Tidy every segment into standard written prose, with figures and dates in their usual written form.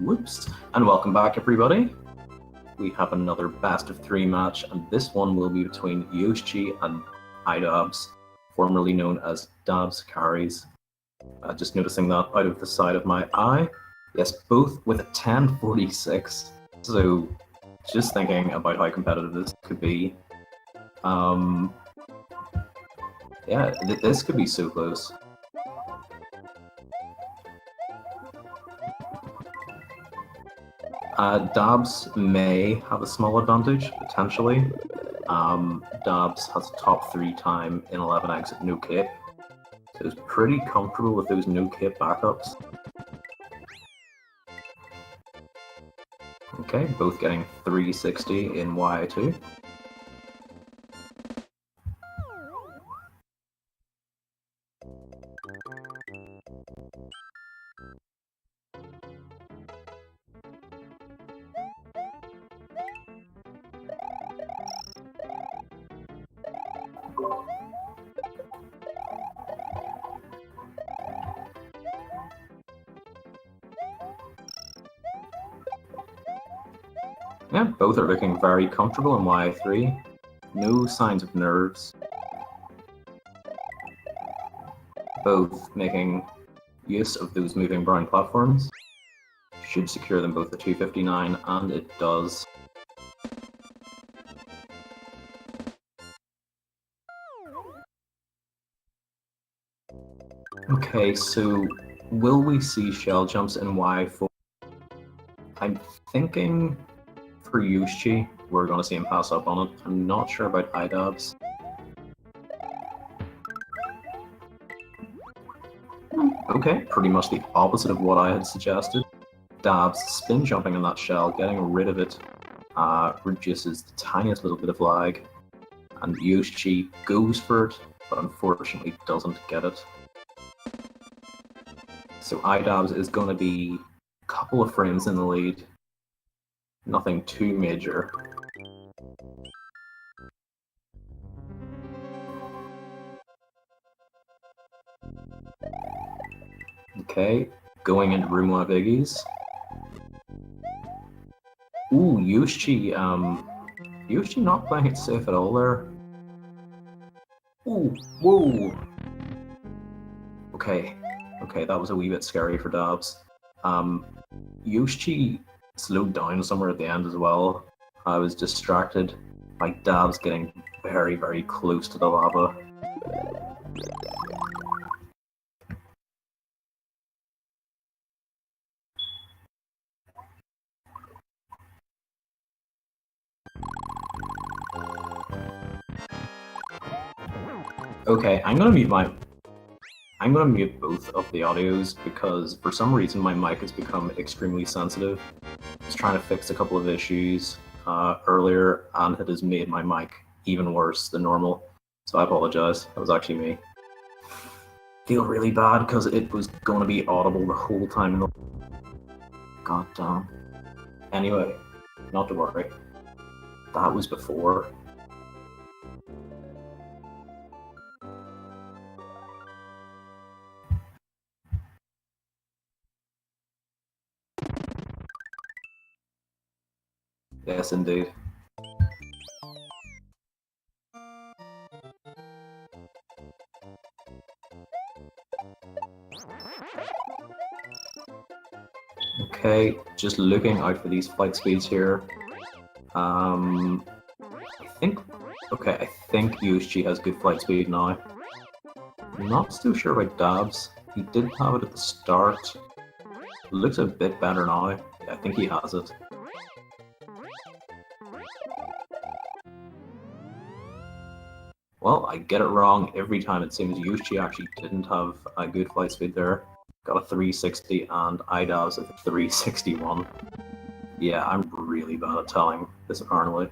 Whoops, and welcome back everybody. We have another best of 3 match, and this one will be between Yoschi and iDabs, formerly known as Dabs Carries. Just noticing that out of the side of my eye. Yes, both with a 1046. So just thinking about how competitive this could be. Yeah, this could be so close. Dabs may have a small advantage, potentially. Dabs has a top 3 time in 11 exit no cape, so he's pretty comfortable with those no cape backups. Okay, both getting 360 in Y2. Yeah, both are looking very comfortable in Y3. No signs of nerves. Both making use of those moving brown platforms. Should secure them both at 259, and it does. Okay, so will we see shell jumps in Y4? I'm thinking for Yoschi, we're going to see him pass up on it. I'm not sure about iDabs. Okay, pretty much the opposite of what I had suggested. Dabs spin jumping on that shell, getting rid of it, reduces the tiniest little bit of lag, and Yoschi goes for it, but unfortunately doesn't get it. So iDabs is going to be a couple of frames in the lead. Nothing too major. Okay, going into room 1 of Iggy's. Ooh, Yoschi, Yoschi not playing it safe at all there. Ooh, whoa! Okay, that was a wee bit scary for Dabs. Yoschi slowed down somewhere at the end as well. I was distracted by Dabs getting very, very close to the lava. Okay, I'm gonna mute both of the audios because for some reason my mic has become extremely sensitive. I was trying to fix a couple of issues earlier, and it has made my mic even worse than normal. So I apologize. That was actually me. Feel really bad because it was going to be audible the whole time in the... God damn. Anyway, not to worry. That was before. Yes, indeed. Okay, just looking out for these flight speeds here. I think Yoschi has good flight speed now. I'm not so sure about Dabs. He did have it at the start. It looks a bit better now. Yeah, I think he has it. Well, I get it wrong every time. It seems Yoschi actually didn't have a good flight speed there. Got a 360 and iDabs at 361. Yeah, I'm really bad at telling this apparently.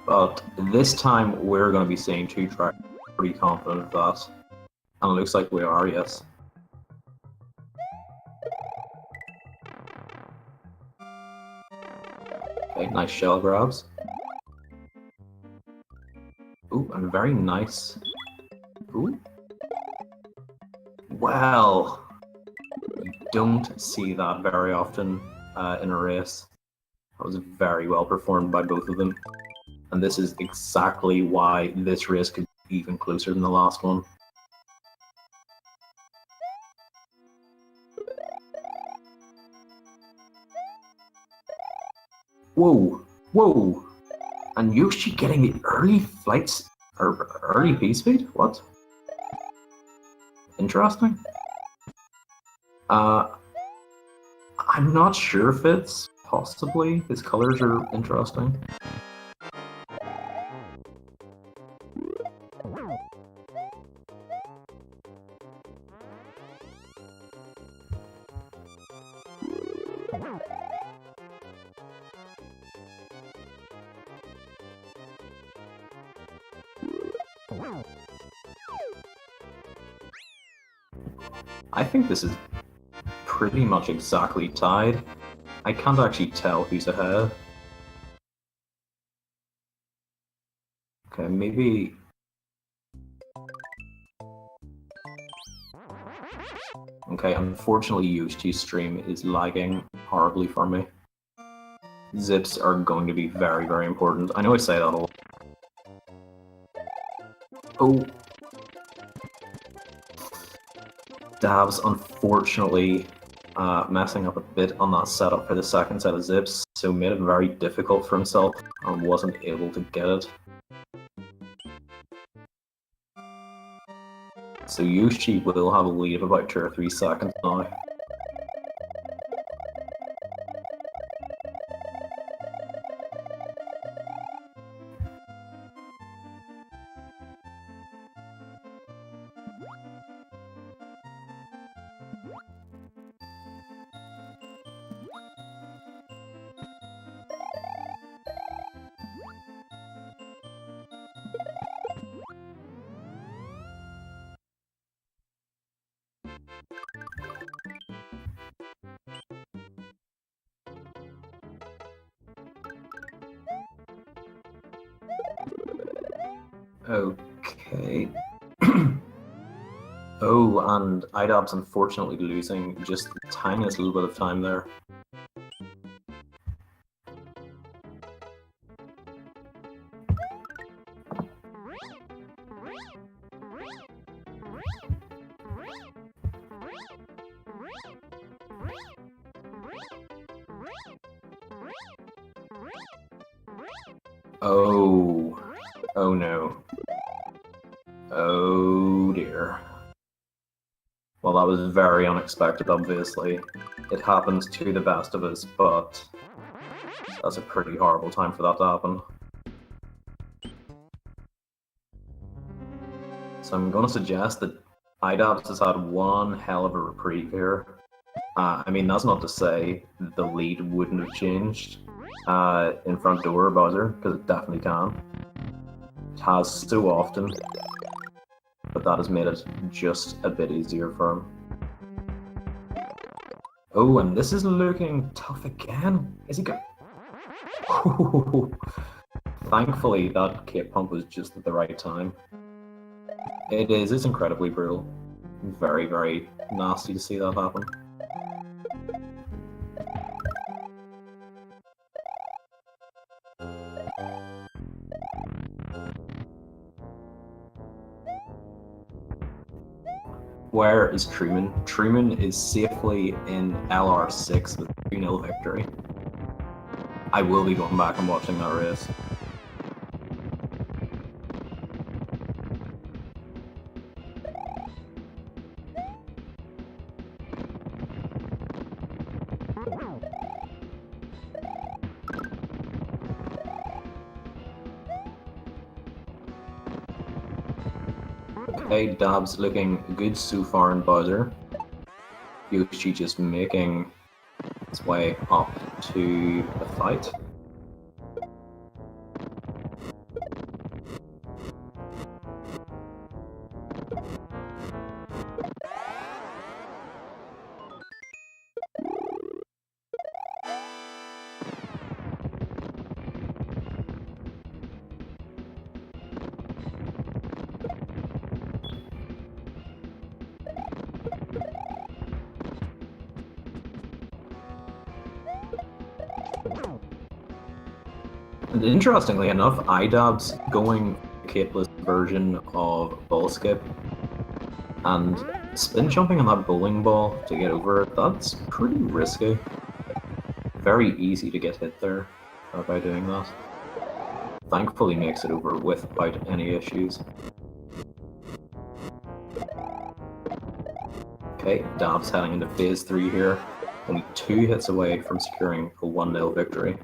But this time we're going to be seeing 2 tracks. Pretty confident of that. And it looks like we are, yes. Okay, nice shell grabs. very nice. Ooh. Well, you don't see that very often in a race. That was very well performed by both of them. And this is exactly why this race could be even closer than the last one. Whoa! Whoa! And Yoshi getting the early flights, or early P-speed? What? Interesting. I'm not sure if it's possibly. His colors are interesting. I think this is pretty much exactly tied. I can't actually tell who's ahead. Okay, maybe... Okay, unfortunately Yoshi's stream is lagging horribly for me. Zips are going to be very, very important. I know I say that a lot. Oh. Dabs, unfortunately, messing up a bit on that setup for the second set of zips, so made it very difficult for himself and wasn't able to get it. So Yoshi will have a lead of about 2 or 3 seconds now. Okay. Oh, and IDOB's unfortunately losing just the tiniest little bit of time there. Oh. Oh no. Oh dear. Well, that was very unexpected, obviously. It happens to the best of us, but that's a pretty horrible time for that to happen. So I'm going to suggest that IDOPS has had one hell of a reprieve here. I mean, that's not to say the lead wouldn't have changed in front door Bowser, because it definitely can. It has so often, but that has made it just a bit easier for him. Oh, and this is looking tough again. Is he going? Thankfully, that cape pump was just at the right time. It is, it's incredibly brutal. Very, very nasty to see that happen. Where is Truman? Truman is safely in LR6 with 3-0 victory. I will be going back and watching that race. Okay, Dab's looking good so far in Bowser. Yoshi just making his way up to the fight. And interestingly enough, iDab's going capeless version of ball skip and spin jumping on that bowling ball to get over it, that's pretty risky. Very easy to get hit there by doing that. Thankfully makes it over without any issues. Okay, Dab's heading into phase 3 here, only 2 hits away from securing a 1-0 victory.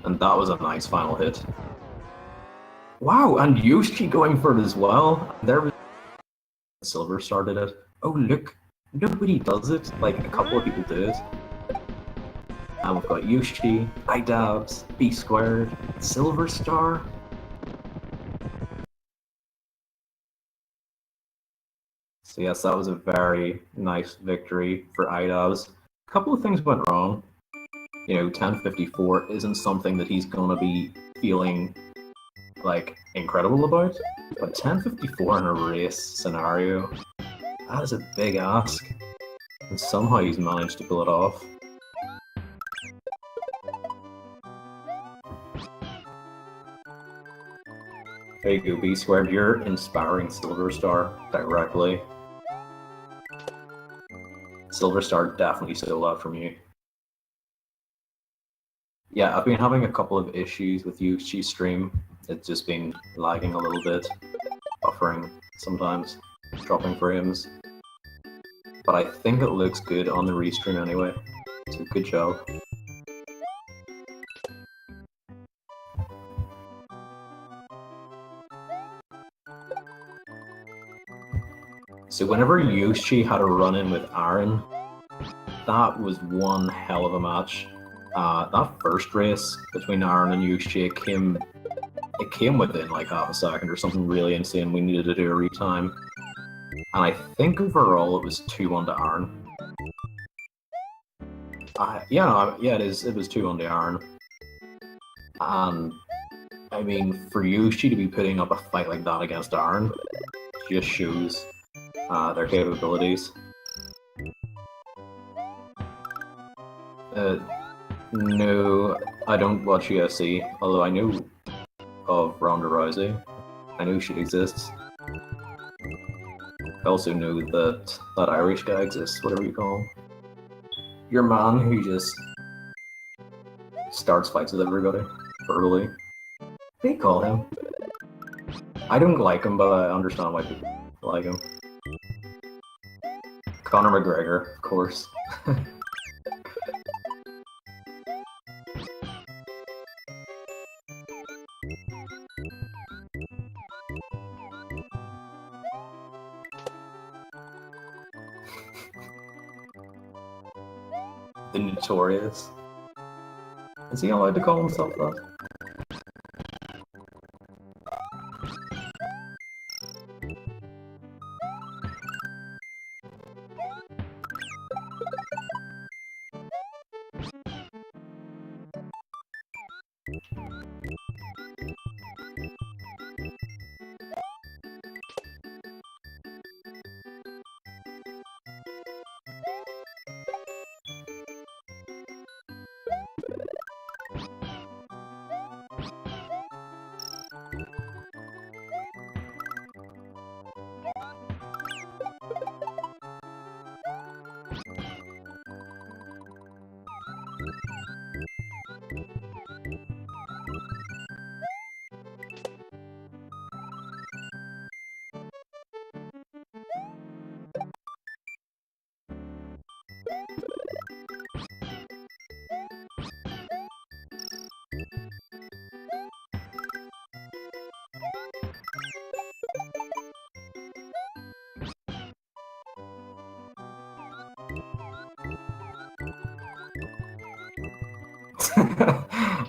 And that was a nice final hit. Wow, and Yoschi going for it as well. There was Silver started it. Oh look, nobody does it. Like a couple of people do it. And we've got Yoschi, iDabs, B squared, Silver Star. So yes, that was a very nice victory for iDabs. A couple of things went wrong. You know, 1054 isn't something that he's gonna be feeling like incredible about, but 1054 in a race scenario, that is a big ask, and somehow he's managed to pull it off. There you go, B squared, you're inspiring Silver Star directly. Silver Star definitely stole that from you. Yeah, I've been having a couple of issues with Yoschi's stream. It's just been lagging a little bit, buffering sometimes, dropping frames. But I think it looks good on the restream anyway, so good job. So whenever Yoschi had a run-in with Aaron, that was one hell of a match. That first race between Aaron and Yoschi, it came within like half a second or something really insane. We needed to do a retime. And I think overall it was 2-1 to Aaron. It was 2-1 to Aaron. And I mean, for Yoschi to be putting up a fight like that against Aaron just shows their capabilities. No, I don't watch UFC, although I know of Ronda Rousey. I know she exists. I also know that that Irish guy exists, whatever you call him. Your man who just starts fights with everybody, verbally. What do you call him? I don't like him, but I understand why people like him. Conor McGregor, of course. The Notorious. Is he allowed to call himself that?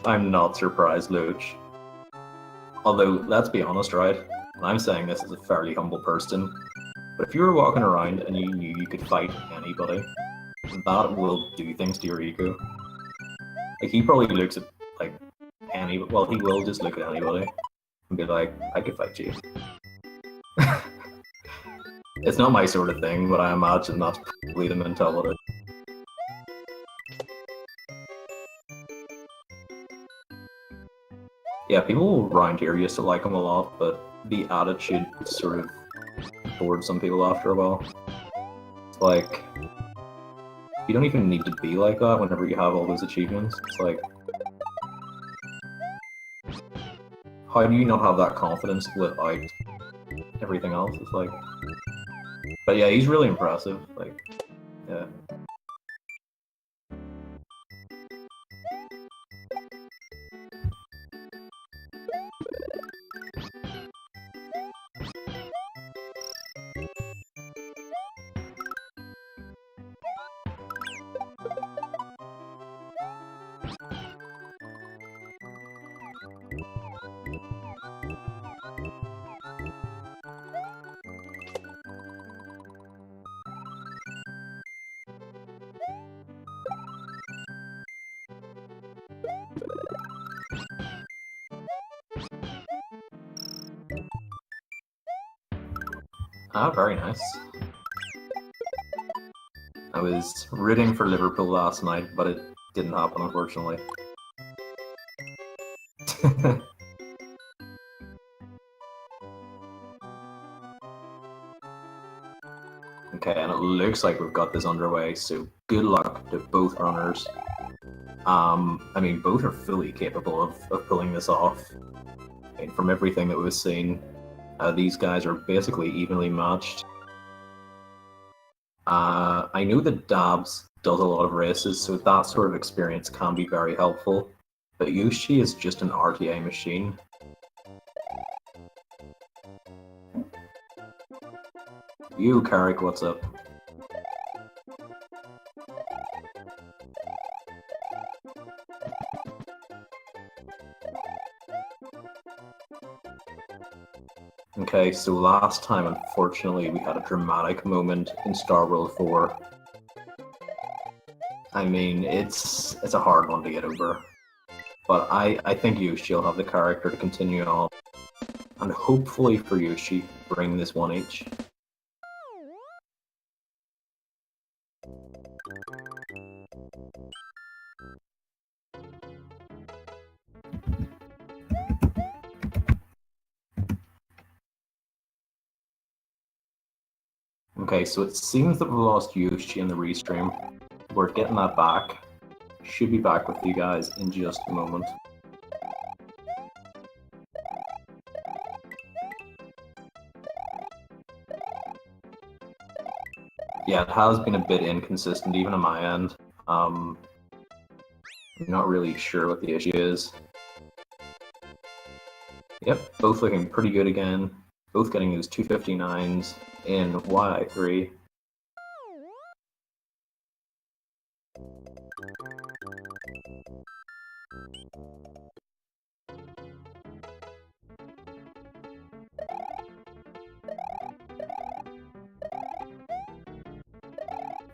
I'm not surprised, Luch. Although, let's be honest, right? And I'm saying this as a fairly humble person, but if you were walking around and you knew you could fight anybody, that will do things to your ego. Like, he probably looks at, like, he will just look at anybody and be like, I could fight you. It's not my sort of thing, but I imagine that's probably the mentality. Yeah, people around here used to like him a lot, but the attitude sort of bored some people after a while. It's like, you don't even need to be like that whenever you have all those achievements. It's like, how do you not have that confidence without everything else? It's like, but yeah, he's really impressive. Like, yeah. Ah, very nice. I was rooting for Liverpool last night, but it didn't happen, unfortunately. Okay, and it looks like we've got this underway, so good luck to both runners. I mean, both are fully capable of pulling this off. I mean, from everything that we've seen, these guys are basically evenly matched. I know that Dabs does a lot of races, so that sort of experience can be very helpful, but Yoshi is just an RTA machine. You, Carrick, what's up? Okay, so last time, unfortunately, we had a dramatic moment in Star World 4. I mean, it's a hard one to get over. But I think Yoshi will have the character to continue on. And hopefully for Yoshi, bring this one each. Okay, so it seems that we lost Yoshi in the restream. We're getting that back. Should be back with you guys in just a moment. Yeah, it has been a bit inconsistent even on my end. I'm not really sure what the issue is. Yep, both looking pretty good again. Both getting those 259s in Y3.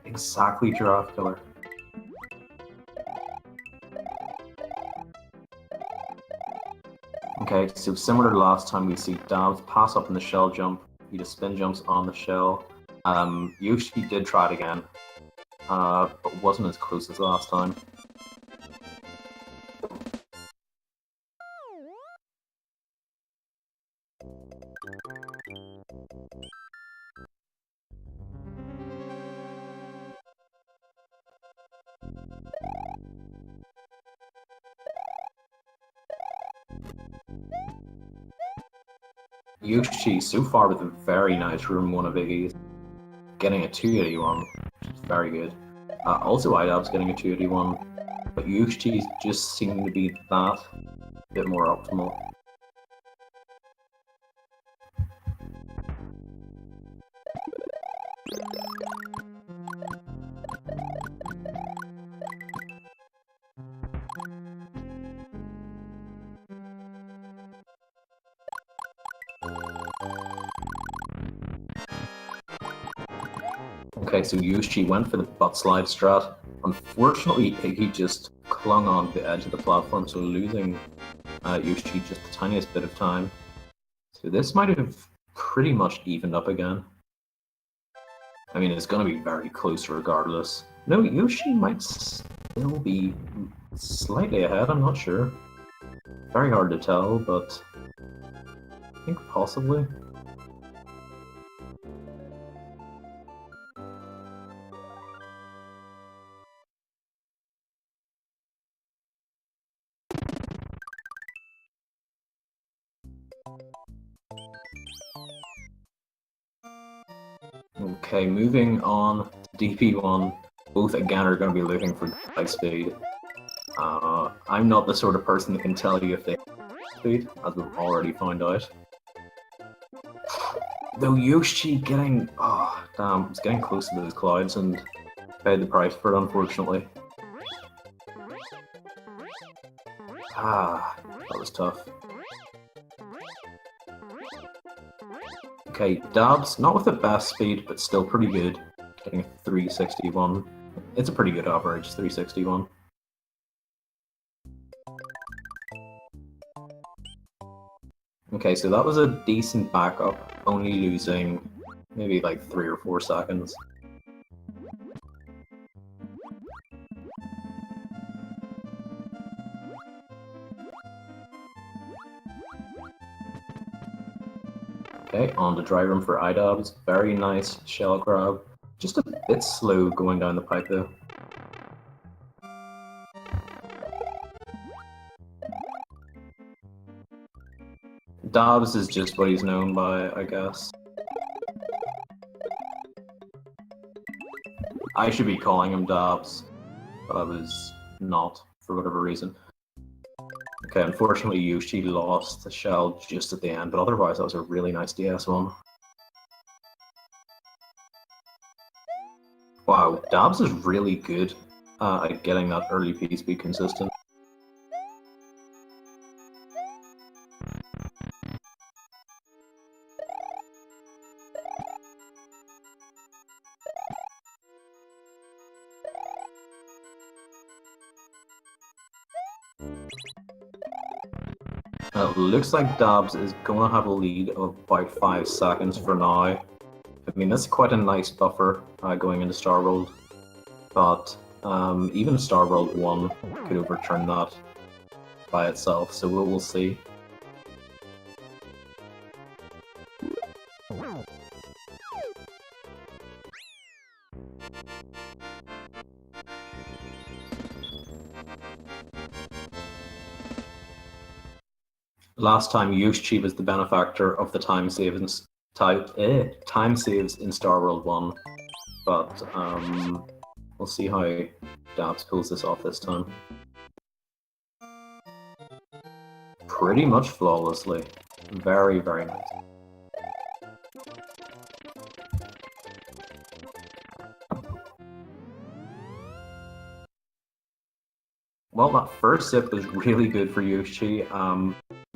Exactly, Giraffe Killer. Okay, so similar to last time, we see Dabs pass up in the shell jump. He just spin jumps on the shell. Yoshi did try it again, but wasn't as close as last time. Yoshi, so far with a very nice room 1 of Iggy's, getting a 281, which is very good. Also, IDAB's getting a 281, but Yoshi's just seeming to be that bit more optimal. Okay, so Yoshi went for the butt slide strat. Unfortunately, Iggy just clung on the edge of the platform, so losing Yoshi just the tiniest bit of time. So this might have pretty much evened up again. I mean, it's going to be very close regardless. No, Yoshi might still be slightly ahead, I'm not sure. Very hard to tell, but I think possibly. Okay, moving on to DP1. Both again are going to be looking for high speed. I'm not the sort of person that can tell you if they have speed, as we've already found out. Though Yoshi getting... oh, damn, it's getting close to those clouds and paid the price for it, unfortunately. Ah, that was tough. Okay, Dabs, not with the best speed, but still pretty good. Getting a 361. It's a pretty good average, 361. Okay, so that was a decent backup, only losing maybe like 3 or 4 seconds. Okay, on to dry room for iDabs. Very nice shell grab. Just a bit slow going down the pipe though. Dabs is just what he's known by, I guess. I should be calling him Dabs, but I was not, for whatever reason. Okay, unfortunately Yoshi lost the shell just at the end, but otherwise that was a really nice DS one. Wow, Dabs is really good at getting that early P-speed consistent. Looks like Dabs is going to have a lead of about 5 seconds for now. I mean, that's quite a nice buffer going into Star World, but even Star World 1 could overturn that by itself, so we'll see. Last time Yoschi was the benefactor of the time saves in Star World 1, but we'll see how Dabs pulls this off this time. Pretty much flawlessly. Very, very nice. Well, that first zip was really good for Yoshi.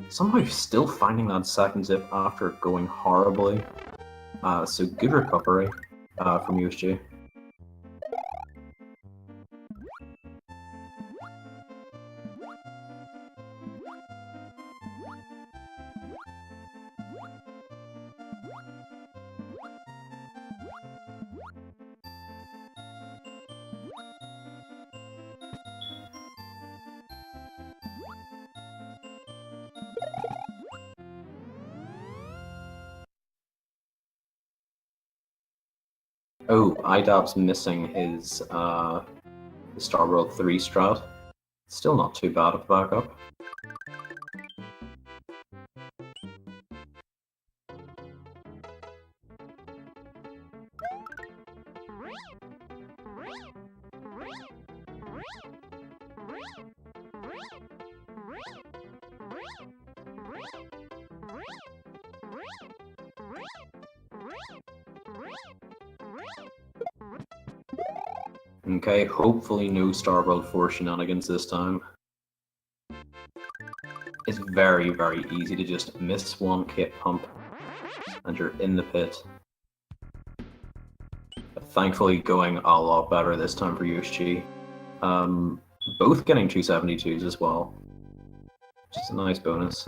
Somehow still finding that second zip after going horribly. So good recovery from Yoschi. Oh, iDab's missing his Star World 3 strat. Still not too bad of a backup. Okay, hopefully no Star World 4 shenanigans this time. It's very, very easy to just miss one kit pump and you're in the pit. But thankfully going a lot better this time for Yoshi. Both getting 272s as well. Just a nice bonus.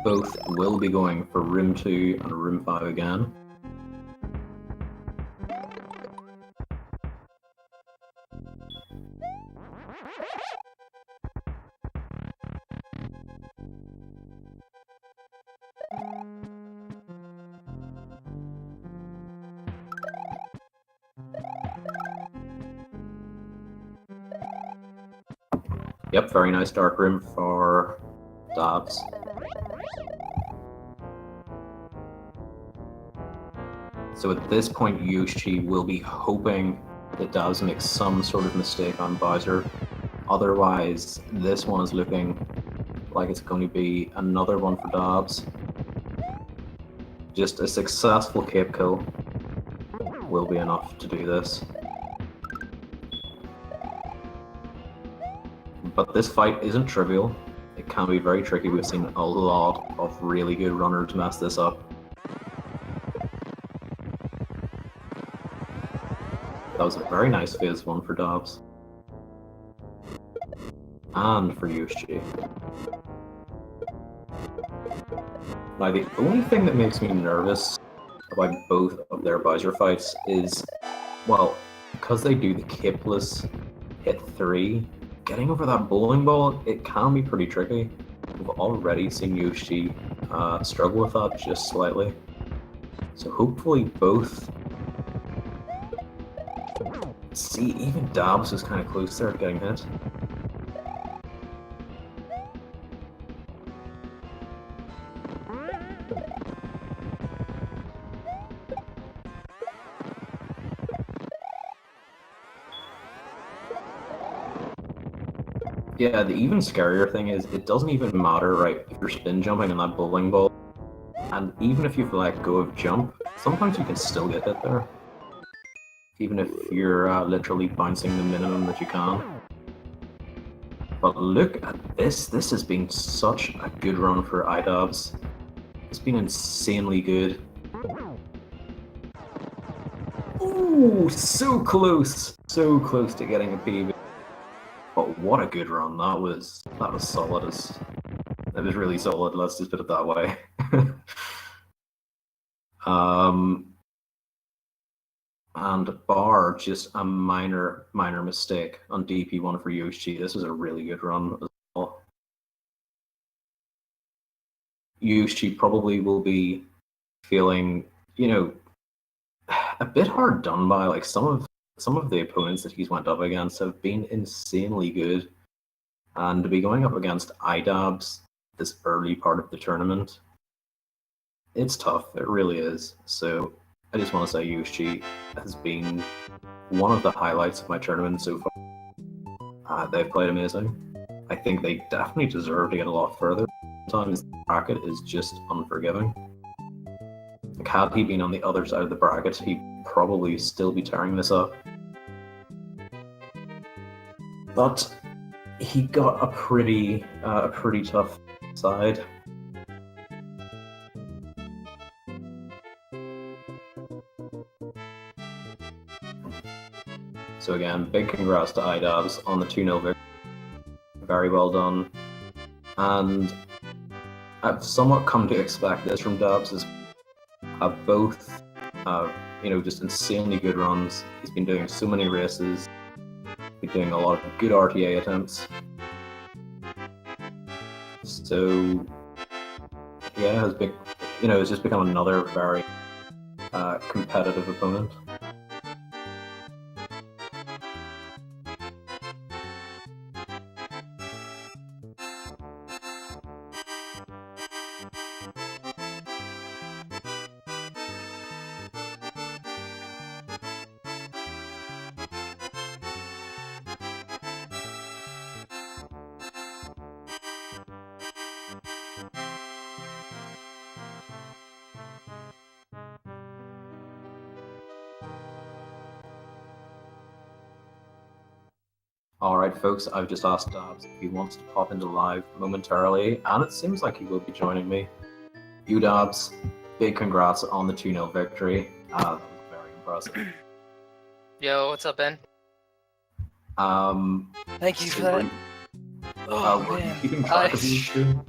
Both will be going for room 2 and room 5 again. Yep, very nice dark room for Dobbs. So at this point, Yoshi will be hoping that Dobbs makes some sort of mistake on Bowser. Otherwise, this one is looking like it's going to be another one for Dobbs. Just a successful cape kill will be enough to do this. But this fight isn't trivial. It can be very tricky. We've seen a lot of really good runners mess this up. That was a very nice phase 1 for Dobbs. And for Yoshi. Now, the only thing that makes me nervous about both of their Bowser fights is, well, because they do the capeless hit 3, getting over that bowling ball, it can be pretty tricky. We've already seen Yoshi struggle with that just slightly. So hopefully both... See, even Dobbs was kind of close there to getting hit. Yeah, the even scarier thing is it doesn't even matter, right, if you're spin jumping on that bowling ball, and even if you've let go of jump, sometimes you can still get hit there. Even if you're literally bouncing the minimum that you can. But look at this. This has been such a good run for iDobbs. It's been insanely good. Ooh, so close! So close to getting a PB. But what a good run. That was solid. That was really solid, let's just put it that way. And bar just a minor mistake on DP1 for Yoshi. This was a really good run as well. Yoshi probably will be feeling, you know, a bit hard done by. Like some of the opponents that he's went up against have been insanely good, and to be going up against iDobbs this early part of the tournament, it's tough. It really is. So I just want to say Yoshi has been one of the highlights of my tournament so far. They've played amazing. I think they definitely deserve to get a lot further. Sometimes the bracket is just unforgiving. Like, had he been on the other side of the bracket, he'd probably still be tearing this up. But he got a pretty tough side. So again, big congrats to iDobbs on the 2-0 victory. Very well done. And I've somewhat come to expect this from Dobbs, as both, just insanely good runs. He's been doing so many races. Been doing a lot of good RTA attempts. So yeah, it's just become another very competitive opponent. Alright folks, I've just asked Dobbs if he wants to pop into live momentarily, and it seems like he will be joining me. You Dobbs, big congrats on the 2-0 victory. That was very impressive. Yo, what's up, Ben? Thank you for that. Were you keeping track of these two?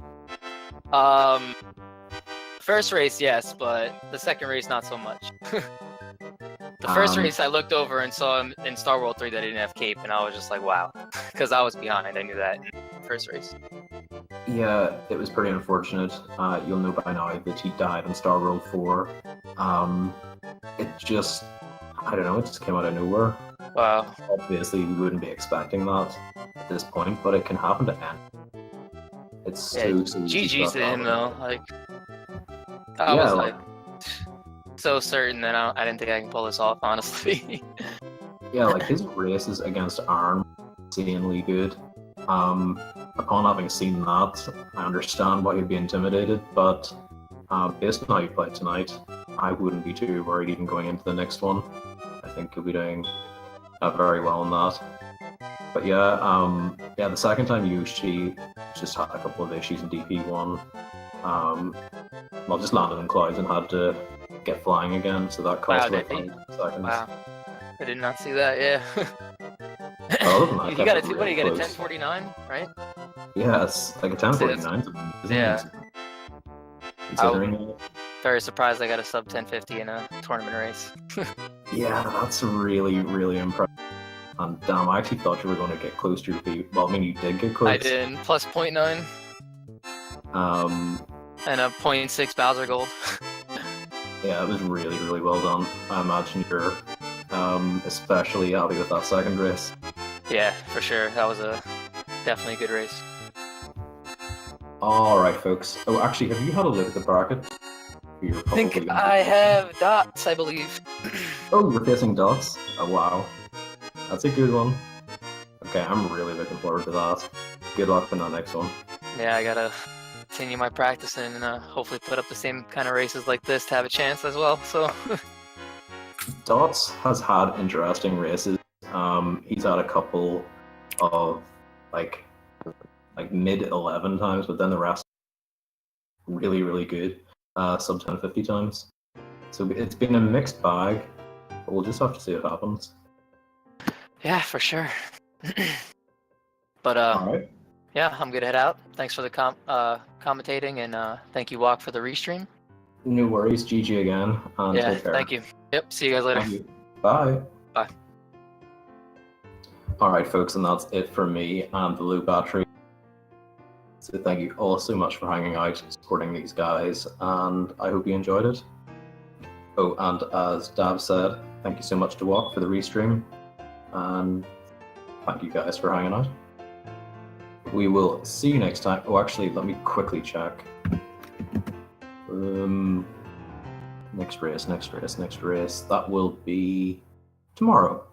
First race, yes, but the second race, not so much. The first race, I looked over and saw him in Star World 3 that he didn't have cape, and I was just like, wow. Because I was behind, I knew that in the first race. Yeah, it was pretty unfortunate. You'll know by now that he died in Star World 4. It just, I don't know, it just came out of nowhere. Wow. Obviously, we wouldn't be expecting that at this point, but it can happen to anyone. It's so easy for GG's that to him, happen. though. Like, I Yeah, was like, so certain that I didn't think I can pull this off, honestly. yeah, like his races against Arn, insanely good. Upon having seen that, I understand why he'd be intimidated, but based on how you played tonight, I wouldn't be too worried even going into the next one. I think he'll be doing very well in that. But yeah, the second time Yoshi just had a couple of issues in DP1. Well, just landed in clouds and had to get flying again, so that cost Wow, about 5 seconds. Wow. I did not see that, yeah. Other than that, You got kept it what do you really get, a close. 1049, right? Yeah, it's like a 1049. Yeah. Considering Very surprised I got a sub 1050 in a tournament race. yeah, that's really, really impressive. And damn, I actually thought you were going to get close to your feet. Well, I mean, you did get close. I did, plus 0.9. And a 0.6 Bowser Gold. Yeah, it was really, really well done. I imagine you're especially happy with that second race. Yeah, for sure. That was a definitely a good race. Alright, folks. Oh, actually, have you had a look at the bracket? I think I have dots, I believe. Oh, you're facing dots? Oh, wow. That's a good one. Okay, I'm really looking forward to that. Good luck in the next one. Yeah, I gotta continue my practicing and hopefully put up the same kind of races like this to have a chance as well. So Dots has had interesting races. He's had a couple of like mid 11 times, but then the rest really, really good. Sub 1050 times. So it's been a mixed bag, but we'll just have to see what happens. yeah, for sure. But Alright. yeah, I'm gonna head out. Thanks for the commentating, and thank you, Walk, for the restream. No worries, GG again, and Yeah, take care. thank you. Yep, see you guys later. Thank you. Bye. Bye. Alright, folks, and that's it for me and the Loop Battery. So thank you all so much for hanging out, supporting these guys, and I hope you enjoyed it. Oh, and as Dav said, thank you so much to Walk for the restream, and thank you guys for hanging out. We will see you next time. Oh, actually, let me quickly check. Next race. That will be tomorrow.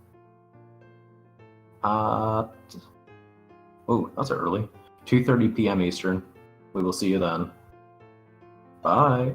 Oh, that's early. 2:30 p.m. Eastern. We will see you then. Bye.